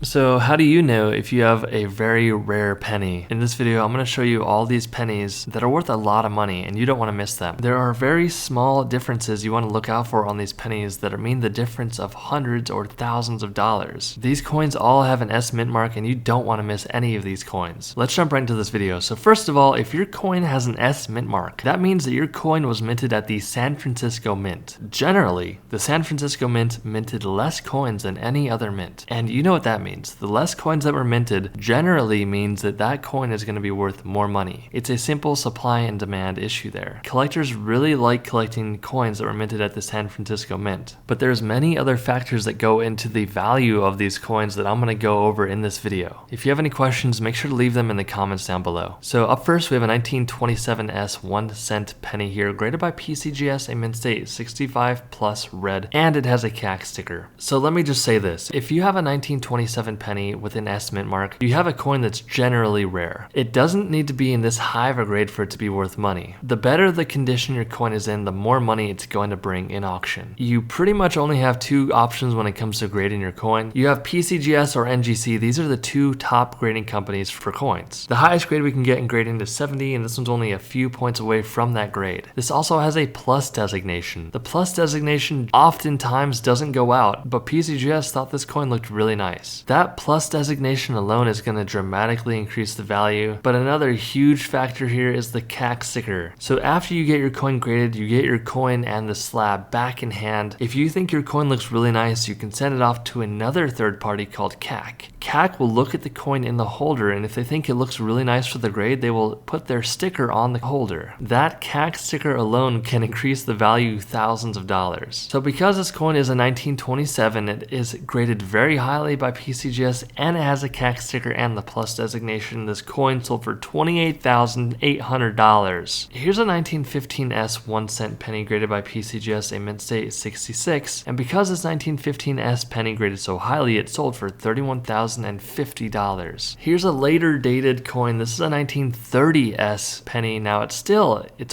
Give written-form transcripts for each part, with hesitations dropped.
So how do you know if you have a very rare penny? In this video, I'm going to show you all these pennies that are worth a lot of money and you don't want to miss them. There are very small differences you want to look out for on these pennies that mean the difference of hundreds or thousands of dollars. These coins all have an S mint mark and you don't want to miss any of these coins. Let's jump right into this video. So first of all, if your coin has an S mint mark, that means that your coin was minted at the San Francisco Mint. Generally, the San Francisco Mint minted less coins than any other mint. And you know what that means. The less coins that were minted generally means that that coin is going to be worth more money. It's a simple supply and demand issue there. Collectors really like collecting coins that were minted at the San Francisco Mint, but there's many other factors that go into the value of these coins that I'm going to go over in this video. If you have any questions, make sure to leave them in the comments down below. So up first, we have a 1927S 1 cent penny here, graded by PCGS, a mint state 65 plus red, and it has a CAC sticker. So let me just say this. If you have a 1927 penny with an S mint mark, you have a coin that's generally rare. It doesn't need to be in this high of a grade for it to be worth money. The better the condition your coin is in, the more money it's going to bring in auction. You pretty much only have two options when it comes to grading your coin. You have PCGS or NGC. These are the two top grading companies for coins. The highest grade we can get in grading is 70, and this one's only a few points away from that grade. This also has a plus designation. The plus designation oftentimes doesn't go out, but PCGS thought this coin looked really nice. That plus designation alone is going to dramatically increase the value, but another huge factor here is the CAC sticker. So after you get your coin graded, you get your coin and the slab back in hand. If you think your coin looks really nice, you can send it off to another third party called CAC. CAC will look at the coin in the holder, and if they think it looks really nice for the grade, they will put their sticker on the holder. That CAC sticker alone can increase the value thousands of dollars. So because this coin is a 1927, it is graded very highly by PCGS, and it has a CAC sticker and the plus designation. This coin sold for $28,800. Here's a 1915S 1 cent penny graded by PCGS, a mint state 66, and because this 1915S penny graded so highly, it sold for $31,050. Here's a later dated coin. This is a 1930S penny. Now it's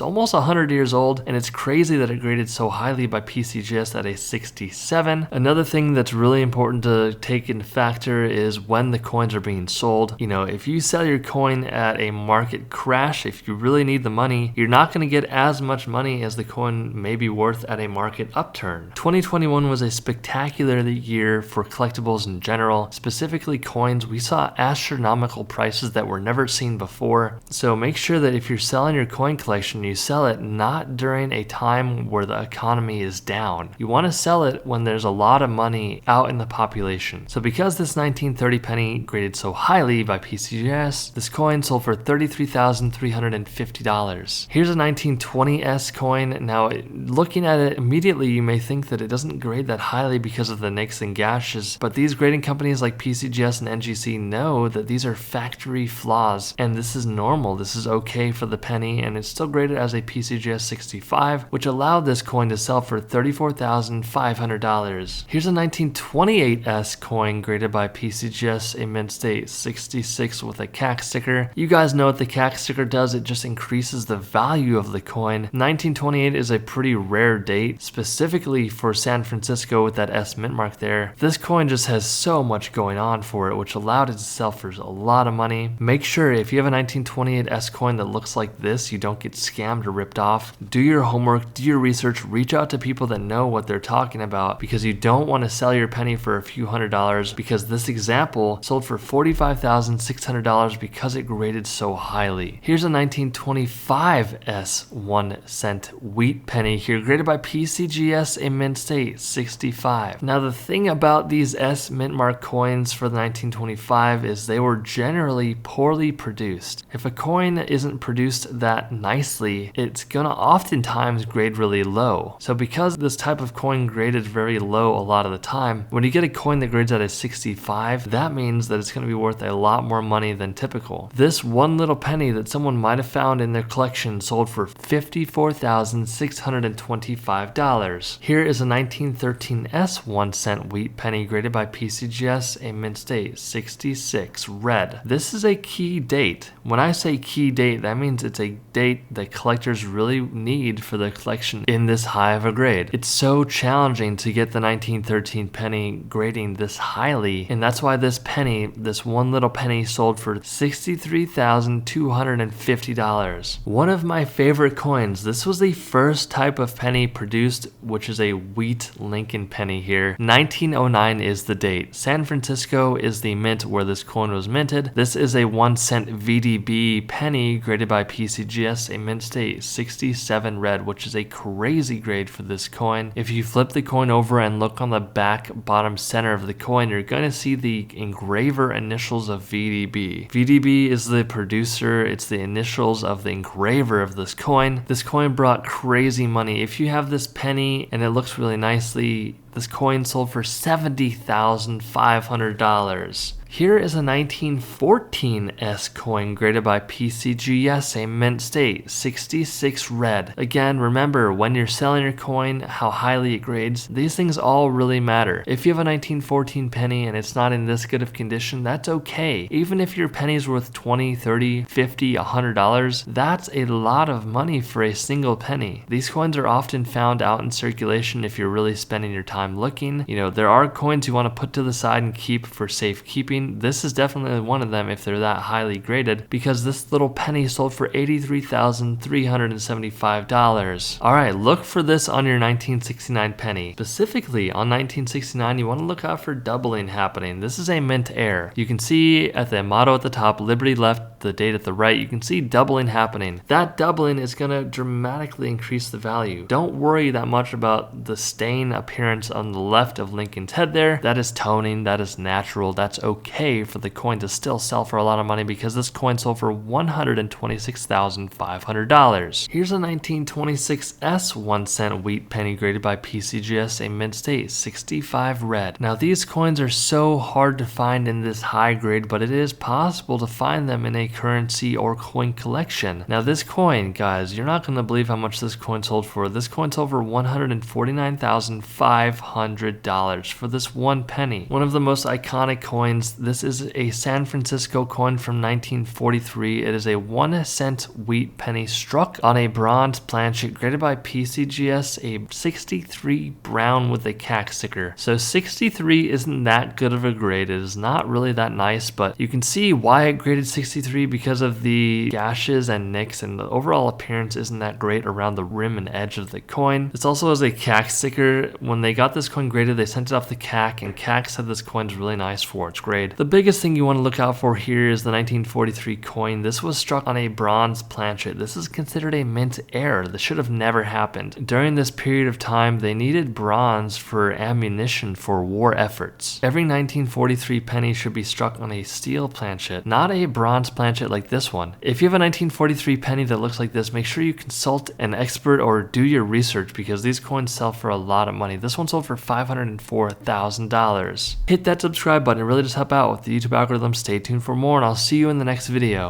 almost 100 years old, and it's crazy that it graded so highly by PCGS at a 67. Another thing that's really important to take into factor is when the coins are being sold. You know, if you sell your coin at a market crash, if you really need the money, you're not going to get as much money as the coin may be worth at a market upturn. 2021 was a spectacular year for collectibles in general, specifically coins. We saw astronomical prices that were never seen before. So make sure that if you're selling your coin collection, you sell it not during a time where the economy is down. You want to sell it when there's a lot of money out in the population. So because this 1930 penny graded so highly by PCGS, this coin sold for $33,350. Here's a 1920S coin. Now, looking at it immediately, you may think that it doesn't grade that highly because of the nicks and gashes, but these grading companies like PCGS and NGC know that these are factory flaws, and this is normal. This is okay for the penny, and it's still graded as a PCGS 65, which allowed this coin to sell for $34,500. Here's a 1928S coin graded by PCGS, a mint state 66 with a CAC sticker. You guys know what the CAC sticker does. It just increases the value of the coin. 1928 is a pretty rare date, specifically for San Francisco with that S mint mark there. This coin just has so much going on for it, which allowed it to sell for a lot of money. Make sure if you have a 1928S coin that looks like this, you don't get scammed or ripped off. Do your homework, do your research, reach out to people that know what they're talking about, because you don't want to sell your penny for a few $100s, because this example sold for $45,600 because it graded so highly. Here's a 1925S 1 cent wheat penny here, graded by PCGS, a mint state 65. Now the thing about these S mint mark coins for the 1925 is they were generally poorly produced. If a coin isn't produced that nicely, it's gonna oftentimes grade really low. So because this type of coin graded very low a lot of the time, when you get a coin that grades at a 65, that means that it's going to be worth a lot more money than typical. This one little penny that someone might have found in their collection sold for $54,625. Here is a 1913S 1 cent wheat penny graded by PCGS, a mint state, 66 red. This is a key date. When I say key date, that means it's a date that collectors really need for the collection in this high of a grade. It's so challenging to get the 1913 penny grading this highly, and that's why this penny, this one little penny, sold for $63,250. One of my favorite coins. This was the first type of penny produced, which is a wheat Lincoln penny here. 1909 is the date. San Francisco is the mint where this coin was minted. This is a 1 cent VDB penny graded by PCGS, a mint state, 67 red, which is a crazy grade for this coin. If you flip the coin over and look on the back bottom center of the coin, you're going to see the engraver initials of VDB. VDB is the producer, it's the initials of the engraver of this coin. This coin brought crazy money. If you have this penny and it looks really nicely, this coin sold for $70,500. Here is a 1914 S coin graded by PCGS, a mint state, 66 red. Again, remember, when you're selling your coin, how highly it grades, these things all really matter. If you have a 1914 penny and it's not in this good of condition, that's okay. Even if your penny's worth $20, $30, $50, $100, that's a lot of money for a single penny. These coins are often found out in circulation if you're really spending your time looking. You know, there are coins you want to put to the side and keep for safekeeping. This is definitely one of them if they're that highly graded, because this little penny sold for $83,375. Alright, look for this on your 1969 penny. Specifically on 1969, you want to look out for doubling happening. This is a mint heir. You can see at the motto at the top, Liberty left, the date at the right, you can see doubling happening. That doubling is going to dramatically increase the value. Don't worry that much about the stain appearance on the left of Lincoln's head there. That is toning, that is natural, that's okay for the coin to still sell for a lot of money, because this coin sold for $126,500. Here's a 1926 S 1 cent wheat penny graded by PCGS, a mint state, 65 red. Now these coins are so hard to find in this high grade, but it is possible to find them in a currency or coin collection. Now this coin, guys, you're not going to believe how much this coin sold for. This coin sold for $149,500 for this one penny. One of the most iconic coins. This is a San Francisco coin from 1943. It is a 1 cent wheat penny struck on a bronze planchet graded by PCGS, a 63 brown with a CAC sticker. So 63 isn't that good of a grade. It is not really that nice, but you can see why it graded 63 because of the gashes and nicks, and the overall appearance isn't that great around the rim and edge of the coin. This also has a CAC sticker. When they got this coin graded, they sent it off the CAC, and CAC said this coin's really nice for its grade. The biggest thing you want to look out for here is the 1943 coin. This was struck on a bronze planchet. This is considered a mint error. This should have never happened. During this period of time, they needed bronze for ammunition for war efforts. Every 1943 penny should be struck on a steel planchet, not a bronze planchet like this one. If you have a 1943 penny that looks like this, make sure you consult an expert or do your research, because these coins sell for a lot of money. This one sold for $504,000. Hit that subscribe button. It really does help out with the YouTube algorithm. Stay tuned for more, and I'll see you in the next video.